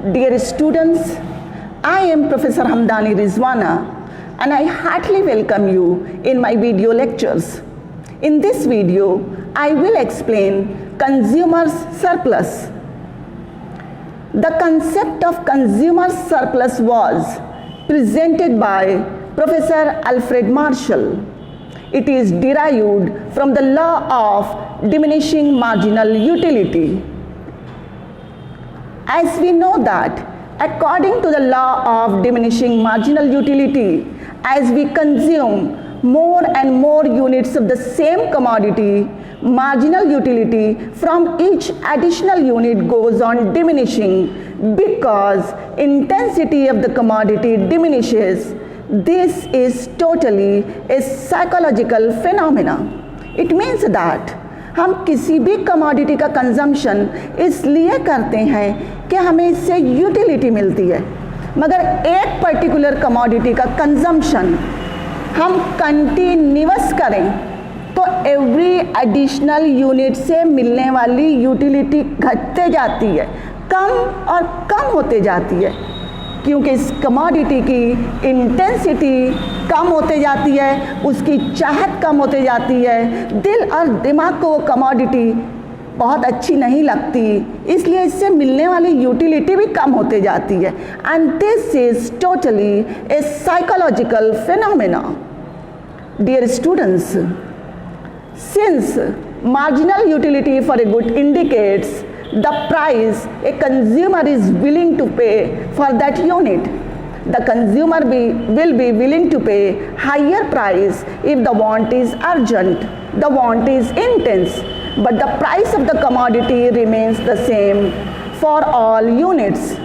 Dear students, I am Professor Hamdani Rizwana and I heartily welcome you in my video lectures. In this video, I will explain consumer surplus. The concept of consumer surplus was presented by Professor Alfred Marshall. It is derived from the law of diminishing marginal utility. As we know that, according to the law of diminishing marginal utility, as we consume more and more units of the same commodity, marginal utility from each additional unit goes on diminishing because intensity of the commodity diminishes. This is totally a psychological phenomena. It means that हम किसी भी commodity का consumption इसलिए करते हैं कि हमें इससे यूटिलिटी मिलती है, मगर एक पर्टिकुलर कमोडिटी का कंजम्पशन हम कंटिन्यूअस करें तो एवरी एडिशनल यूनिट से मिलने वाली यूटिलिटी घटते जाती है, कम और कम होते जाती है, क्योंकि इस कमोडिटी की इंटेंसिटी कम होते जाती है, उसकी चाहत कम होते जाती है, दिल और दिमाग को वो कमोडिटी बहुत अच्छी नहीं लगती, इसलिए इससे मिलने वाली यूटिलिटी भी कम होते जाती है. And this is totally a psychological phenomena. Dear students, since marginal utility for a good indicates the price a consumer is willing to pay for that unit. The consumer will be willing to pay higher price if the want is urgent, the want is intense, but the price of the commodity remains the same for all units.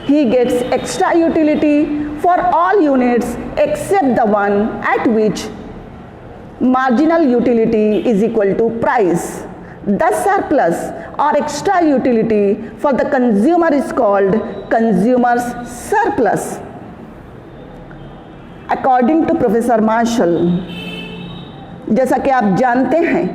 He gets extra utility for all units except the one at which marginal utility is equal to price. The surplus or extra utility for the consumer is called consumer's surplus. According to Professor Marshall, जैसा कि आप जानते हैं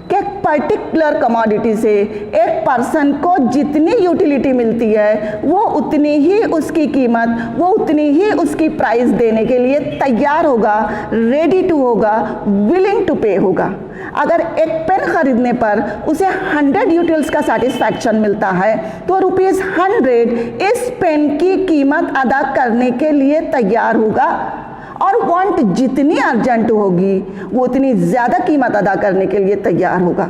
कि एक particular commodity से एक person को जितनी यूटिलिटी मिलती है वो उतनी ही उसकी कीमत, वो उतनी ही उसकी प्राइस देने के लिए तैयार होगा, रेडी टू होगा, विलिंग टू पे होगा. अगर एक पेन खरीदने पर उसे 100 यूटिल्स का सेटिस्फैक्शन मिलता है तो ₹100 इस पेन की कीमत अदा करने के लिए तैयार होगा, और वांट जितनी अर्जेंट होगी वो उतनी ज़्यादा कीमत अदा करने के लिए तैयार होगा.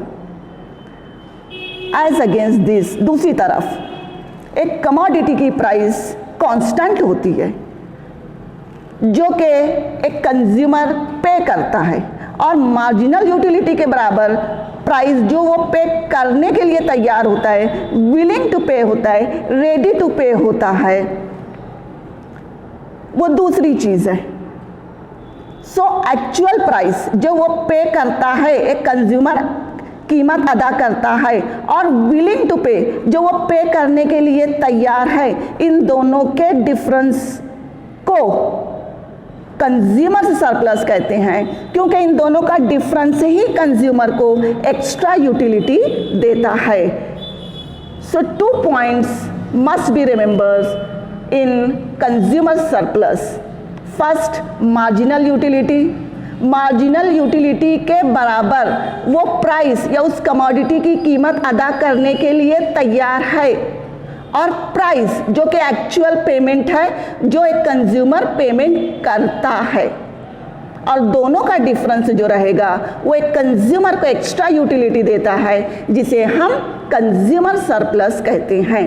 एज अगेंस्ट दिस, दूसरी तरफ एक कमोडिटी की प्राइस कांस्टेंट होती है जो कि एक कंज्यूमर पे करता है, और मार्जिनल यूटिलिटी के बराबर प्राइस जो वो पे करने के लिए तैयार होता है, विलिंग टू पे होता है, रेडी टू पे होता है, वो दूसरी चीज़ है. सो एक्चुअल प्राइस जो वो पे करता है, एक कंज्यूमर कीमत अदा करता है, और विलिंग टू पे जो वो पे करने के लिए तैयार है, इन दोनों के डिफरेंस को कंज्यूमर सरप्लस कहते हैं, क्योंकि इन दोनों का डिफरेंस ही कंज्यूमर को एक्स्ट्रा यूटिलिटी देता है. सो 2 points must be remembered in consumer surplus. First, marginal utility. Marginal utility के बराबर वो प्राइस या उस कमोडिटी की कीमत अदा करने के लिए तैयार है, और प्राइस जो कि एक्चुअल पेमेंट है जो एक कंज्यूमर पेमेंट करता है, और दोनों का डिफरेंस जो रहेगा वो एक कंज्यूमर को एक्स्ट्रा यूटिलिटी देता है, जिसे हम कंज्यूमर सरप्लस कहते हैं.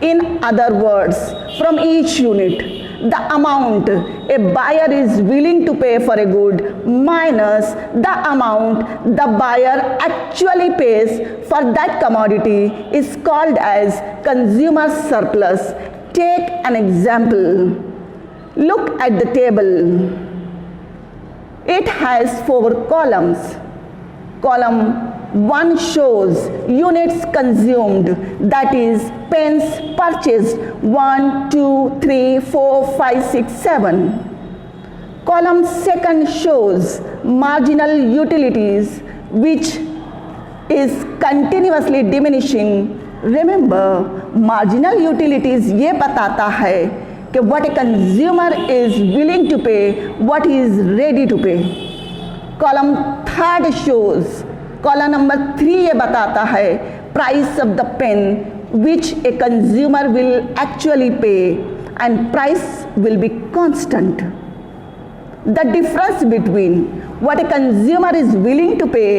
In other words, from each unit the amount a buyer is willing to pay for a good minus the amount the buyer actually pays for that commodity is called as consumer surplus. Take an example. Look at the table. It has 4 columns. Column 1 shows units consumed, that is pens purchased 1, 2, 3, 4, 5, 6, 7. Column 2 shows marginal utilities, which is continuously diminishing remember, marginal utilities ये बताता है कि what a consumer is willing to pay, what he is ready to pay. Column third shows, column number 3 ये बताता है price of the pen which a consumer will actually pay and price will be constant. The difference between what a consumer is willing to pay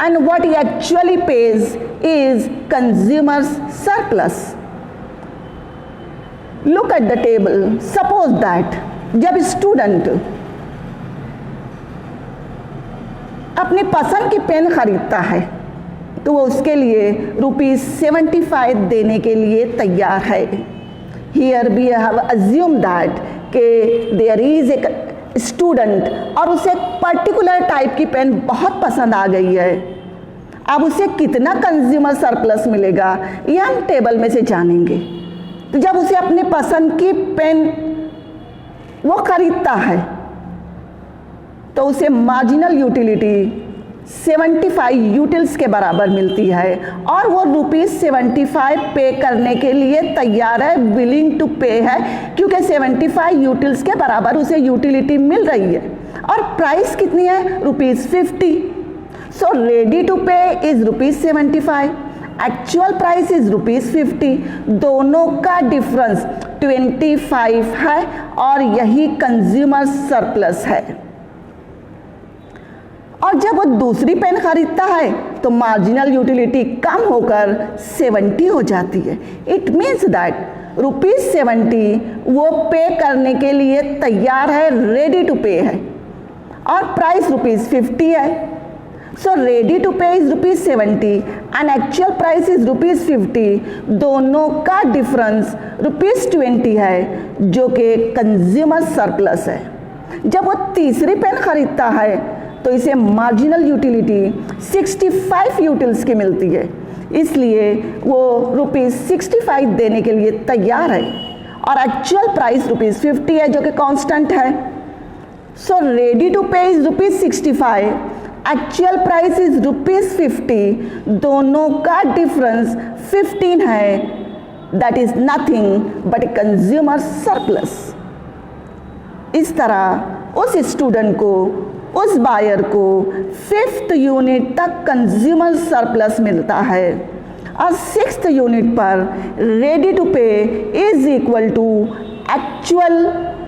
and what he actually pays is consumer's surplus. Look at the table. Suppose that जब student अपनी पसंद की pen खरीदता है तो वो उसके लिए ₹75 देने के लिए तैयार है। Here we have assumed that कि there is a स्टूडेंट और उसे पर्टिकुलर टाइप की पेन बहुत पसंद आ गई है। अब उसे कितना कंज्यूमर सरप्लस मिलेगा ये हम टेबल में से जानेंगे। तो जब उसे अपने पसंद की पेन वो खरीदता है तो उसे मार्जिनल यूटिलिटी 75 यूटिल्स के बराबर मिलती है और वो ₹75 पे करने के लिए तैयार है, विलिंग टू पे है, क्योंकि 75 यूटिल्स के बराबर उसे यूटिलिटी मिल रही है। और प्राइस कितनी है? ₹50। So ready to pay is ₹75, actual price is ₹50। दोनों का डिफरेंस 25 है और यही कंज्यूमर सरप्लस है। और जब वो दूसरी पेन खरीदता है तो मार्जिनल यूटिलिटी कम होकर 70 हो जाती है। इट मीन्स दैट ₹70 वो पे करने के लिए तैयार है, रेडी टू पे है, और प्राइस ₹50 है। So ready to pay is ₹70 and actual price is ₹50। दोनों का डिफरेंस ₹20 है जो कि कंज्यूमर सरप्लस है। जब वो तीसरी पेन खरीदता है तो इसे मार्जिनल यूटिलिटी 65 यूटिल्स की मिलती है, इसलिए वो ₹65 देने के लिए तैयार है और एक्चुअल प्राइस ₹50 है जो कि कांस्टेंट है। So ready to pay is ₹65, actual price is ₹50। दोनों का डिफरेंस 15 है, that is nothing but a consumer surplus. इस तरह उस स्टूडेंट को, उस बायर को 5th यूनिट तक कंज्यूमर सरप्लस मिलता है और 6th यूनिट पर ready to pay is equal to actual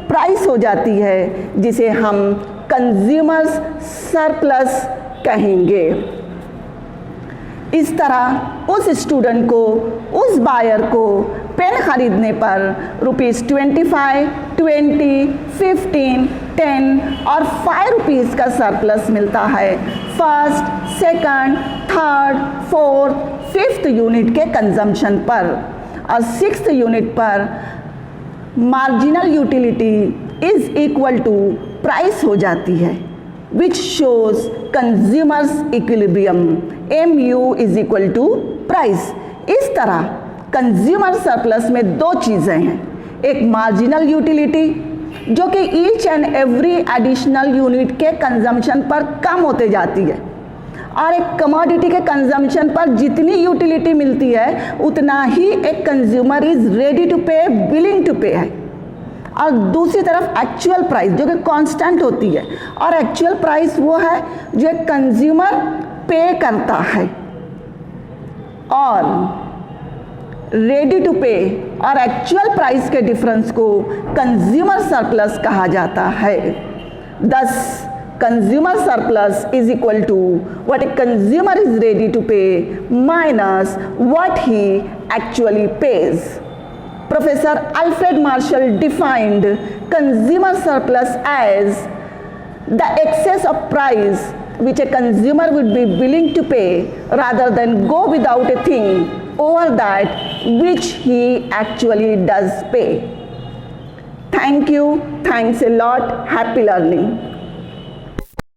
price हो जाती है, जिसे हम कंज्यूमर सरप्लस कहेंगे। इस तरह उस स्टूडेंट को, उस बायर को पेन खरीदने पर ₹25, 20, 15, 10 और ₹5 का सरप्लस मिलता है 1st, 2nd, 3rd, 4th, 5th unit के कंजम्पशन पर। और 6th यूनिट पर marginal utility is equal to price हो जाती है, which shows consumers equilibrium, MU is equal to price। इस तरह कंज्यूमर सरप्लस में 2 चीज़ें हैं, एक मार्जिनल यूटिलिटी जो कि each and every additional unit के कंजम्पशन पर कम होते जाती है, और एक कमोडिटी के कंजम्पशन पर जितनी यूटिलिटी मिलती है उतना ही एक कंज्यूमर इज रेडी टू पे, विलिंग टू पे है। और दूसरी तरफ एक्चुअल प्राइस जो कि कांस्टेंट होती है, और एक्चुअल प्राइस वो है जो एक कंज्यूमर पे करता है। और रेडी टू पे और एक्चुअल प्राइस के डिफरेंस को कंज्यूमर सरप्लस कहा जाता है। Thus, consumer surplus is equal to what a consumer is ready to pay minus what he actually pays. Professor Alfred Marshall defined consumer surplus as the excess of price which a consumer would be willing to pay rather than go without a thing over that which he actually does pay. Thank you. Thanks a lot. Happy learning.